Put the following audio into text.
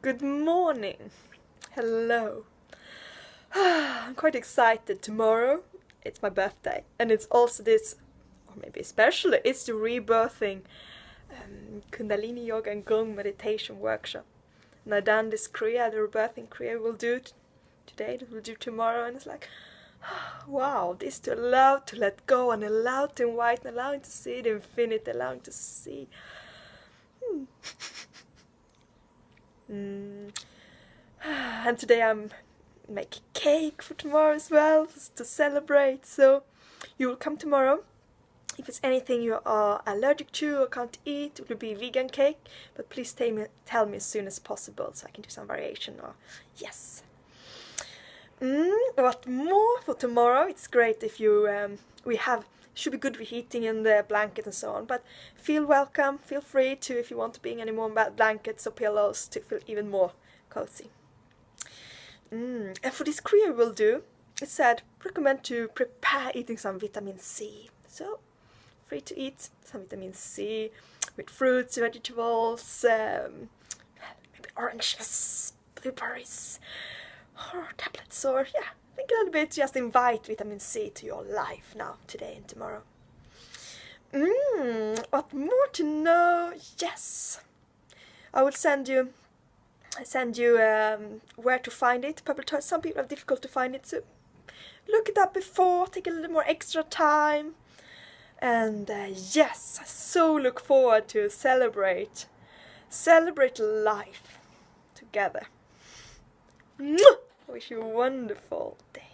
Good morning. Hello. I'm quite excited. Tomorrow it's my birthday, and it's also this, or maybe especially, it's the Rebirthing kundalini yoga and gong meditation workshop. And I've done this kriya, the Rebirthing kriya we'll do today, that we'll do tomorrow, and it's like, wow, this to allow to let go and allow to invite and allowing to see the infinite, allowing to see. And today I'm making cake for tomorrow as well, to celebrate. So you will come tomorrow. If it's anything you are allergic to or can't eat, it will be vegan cake, but please tell me as soon as possible so I can do some variation. Or yes. What more for tomorrow? It's great if you should be good with heating in the blanket and so on, but feel welcome, feel free to, if you want to bring any more blankets or pillows to feel even more cozy. And for this kriya we'll do, it said recommend to prepare eating some vitamin C. So free to eat some vitamin C with fruits, vegetables, maybe oranges, blueberries, or tablets, or think a little bit, just invite vitamin C to your life now, today and tomorrow. What more to know? Yes, I will send you where to find it. Probably some people have difficult to find it, so look it up before, take a little more extra time. And yes, I so look forward to celebrate life together. Wish you a wonderful day.